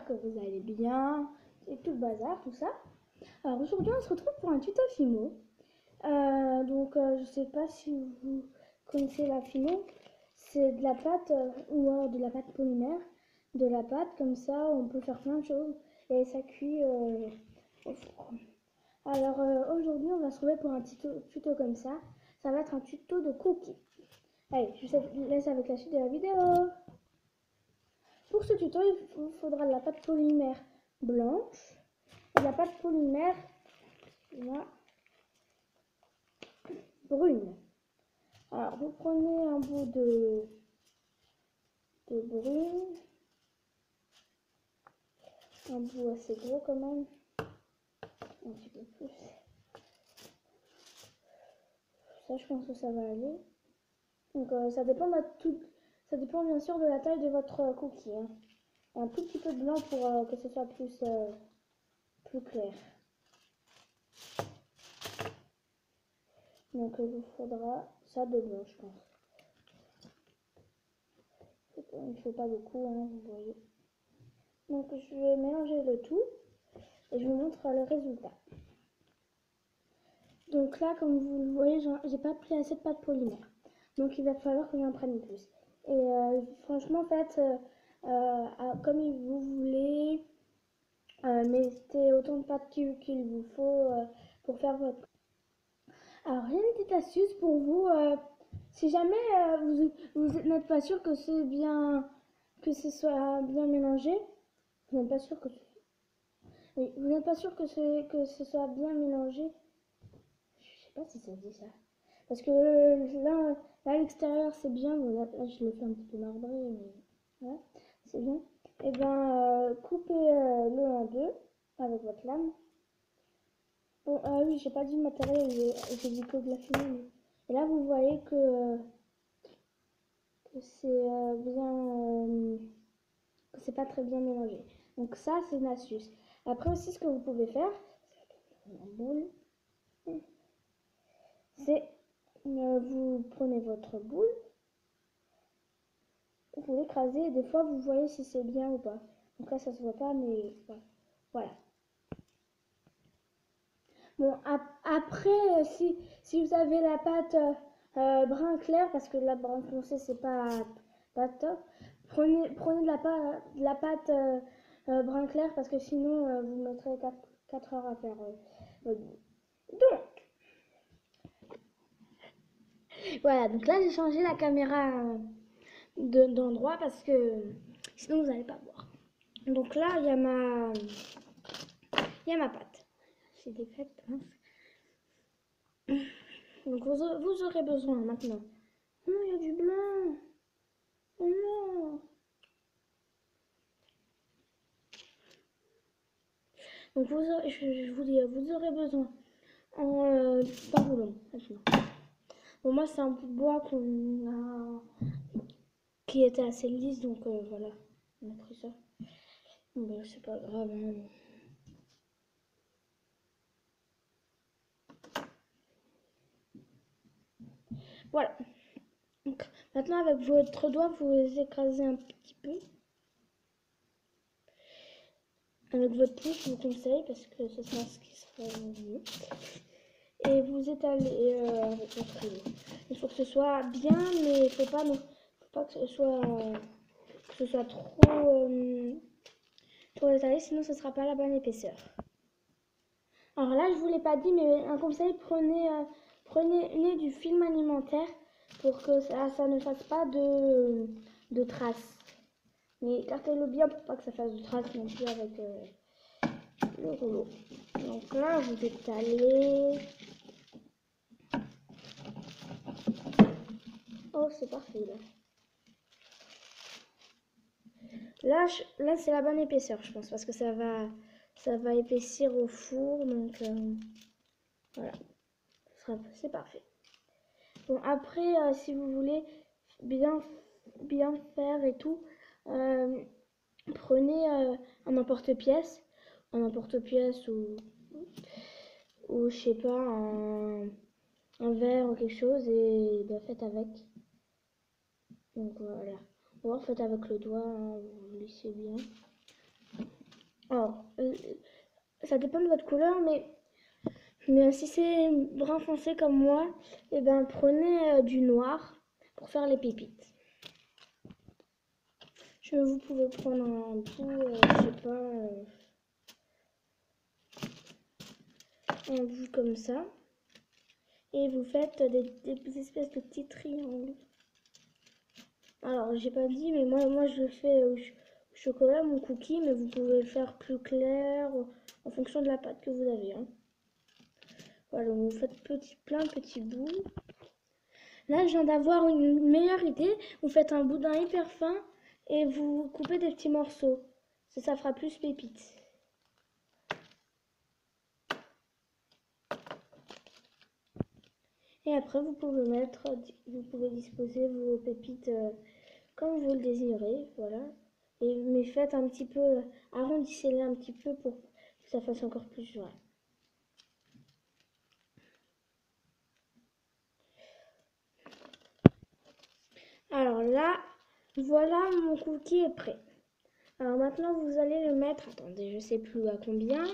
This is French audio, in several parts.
j'espère que vous allez bien, et tout le bazar, tout ça. Alors aujourd'hui on se retrouve pour un tuto Fimo. Je sais pas si vous connaissez la Fimo, c'est de la pâte ou de la pâte polymère, de la pâte comme ça on peut faire plein de choses et ça cuit au four. Alors aujourd'hui on va se retrouver pour un tuto comme ça, ça va être un tuto de cookies. Allez, je vous laisse avec la suite de la vidéo. Pour ce tuto, il vous faudra de la pâte polymère blanche et de la pâte polymère brune. Alors, vous prenez un bout de brune, un bout assez gros quand même, un petit peu plus. Ça, je pense que ça va aller. Donc, ça dépend bien sûr de la taille de votre cookie. Hein. Un tout petit peu de blanc pour que ce soit plus clair. Donc il vous faudra ça de blanc, je pense. Il ne faut pas beaucoup, hein, vous voyez. Donc je vais mélanger le tout et je vous montre le résultat. Donc là, comme vous le voyez, j'ai pas pris assez de pâte polymère. Donc il va falloir que j'en prenne plus. Et franchement, faites comme vous voulez. Mettez autant de pâte qu'il vous faut pour faire votre. Alors, j'ai une petite astuce pour vous. Si jamais vous n'êtes pas sûr que ce soit bien mélangé, vous n'êtes pas sûr que vous n'êtes pas sûr que ce soit bien mélangé. Je sais pas si ça dit ça. Parce que là à l'extérieur c'est bien. Bon, là, je le fais un petit peu marbré, mais voilà, c'est bien. Et ben coupez-le en deux avec votre lame. Bon, oui, j'ai pas dit le matériel, j'ai dit que de la fumée. Et là, vous voyez que c'est que c'est pas très bien mélangé. Donc ça, c'est une astuce. Après aussi, ce que vous pouvez faire, c'est vous prenez votre boule, vous l'écrasez et des fois, vous voyez si c'est bien ou pas. Donc là, ça se voit pas, mais voilà. Bon, après, si vous avez la pâte brun clair, parce que la brun foncé, c'est pas top, prenez de la pâte brun clair, parce que sinon, vous mettrez 4 heures à faire votre boule. Donc, voilà, donc là, j'ai changé la caméra d'endroit, parce que sinon, vous n'allez pas voir. Donc là, il y a ma pâte. J'ai des fêtes, mince. Donc vous aurez besoin maintenant. Non, il y a du blanc. Oh non. Donc je vous dis, vous aurez besoin d'un boulon. Bon, moi c'est un bout de bois qui était assez lisse, donc voilà, on a pris ça. Bon, ben, c'est pas grave. Hein. Voilà. Donc, maintenant avec votre doigt, vous écrasez un petit peu. Avec votre pouce, je vous conseille parce que ce sera ce qui sera mieux. Et vous étalez avec votre crayon. Il faut que ce soit bien, mais il faut pas que ce soit trop étalé, sinon ce sera pas la bonne épaisseur. Alors là, je vous l'ai pas dit, mais un conseil, prenez du film alimentaire pour que ça ne fasse pas de traces. Mais écartez-le bien pour pas que ça fasse de traces non plus avec le rouleau. Donc là, vous étalez. Oh, c'est parfait là. Là, c'est la bonne épaisseur, je pense, parce que ça va épaissir au four, donc voilà, c'est parfait. Bon, après, si vous voulez bien faire et tout, prenez un emporte-pièce ou je sais pas, un verre ou quelque chose et faites avec. Donc voilà. Ou alors faites avec le doigt, hein, vous lissez bien. Alors, ça dépend de votre couleur, mais si c'est brun foncé comme moi, et ben prenez du noir pour faire les pépites. Vous pouvez prendre un bout, je sais pas, un bout comme ça. Et vous faites des espèces de petits triangles. Alors, j'ai pas dit, mais moi je le fais au chocolat, mon cookie, mais vous pouvez le faire plus clair en fonction de la pâte que vous avez. Hein. Voilà, vous faites plein de petits bouts. Là, je viens d'avoir une meilleure idée. Vous faites un boudin hyper fin et vous coupez des petits morceaux. Ça fera plus pépite. Et après, vous pouvez disposer vos pépites comme vous le désirez, voilà. Mais faites un petit peu, arrondissez-les un petit peu pour que ça fasse encore plus joyeux. Alors là, voilà mon cookie est prêt. Alors maintenant, vous allez le mettre, attendez, je sais plus à combien.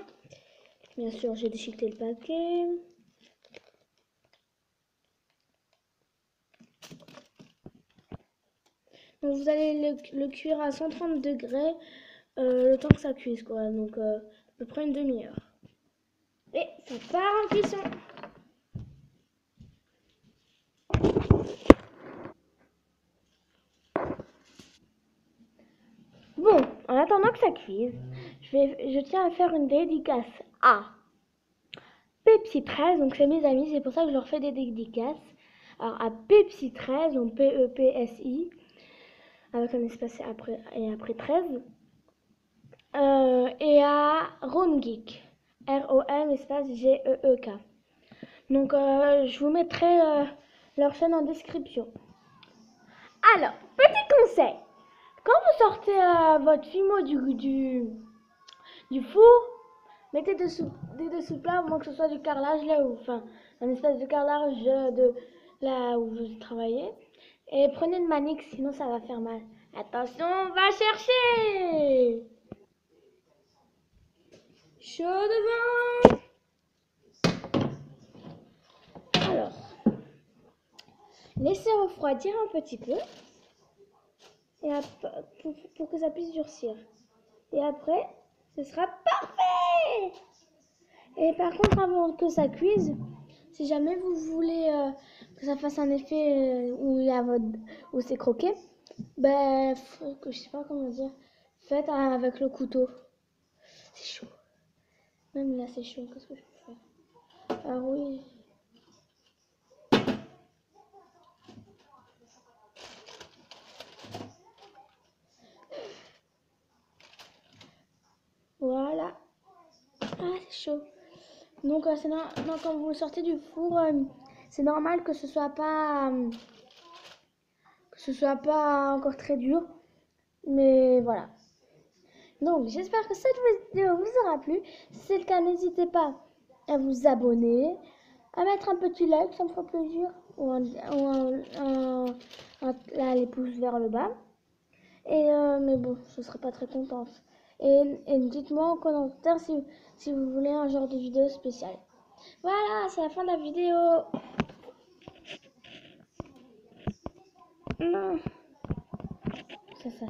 Bien sûr, j'ai déchiqueté le paquet. Donc vous allez le cuire à 130 degrés le temps que ça cuise, quoi. Donc à peu près une demi-heure. Et ça part en cuisson. Bon, en attendant que ça cuise, je tiens à faire une dédicace à Pepsi 13, donc c'est mes amis, c'est pour ça que je leur fais des dédicaces. Alors à Pepsi 13, donc P-E-P-S-I, avec un espace après 13. Et à Rome Geek, R-O-M espace G-E-E-K. Donc je vous mettrai leur chaîne en description. Alors, petit conseil, quand vous sortez votre fimo du four, mettez des dessous plat, au moins que ce soit du carrelage là où, enfin, un espèce de carrelage de là où vous travaillez. Et prenez une manix, sinon ça va faire mal. Attention, on va chercher. Chaud devant. Alors, laissez refroidir un petit peu et pour que ça puisse durcir. Et après, ce sera parfait. Et par contre, avant que ça cuise, si jamais vous voulez que ça fasse un effet où c'est croqué, ben, je sais pas comment dire, faites avec le couteau. C'est chaud. Même là, c'est chaud. Qu'est-ce que je peux faire? Ah oui. Voilà. Ah, c'est chaud. Donc, quand vous le sortez du four, c'est normal que ce soit pas encore très dur. Mais voilà. Donc, j'espère que cette vidéo vous aura plu. Si c'est le cas, n'hésitez pas à vous abonner, à mettre un petit like, ça me fera plaisir, ou les pouces vers le bas. Mais bon, je ne serai pas très contente. Et dites-moi en commentaire si vous voulez un genre de vidéo spéciale. Voilà, c'est la fin de la vidéo. Non. Ça.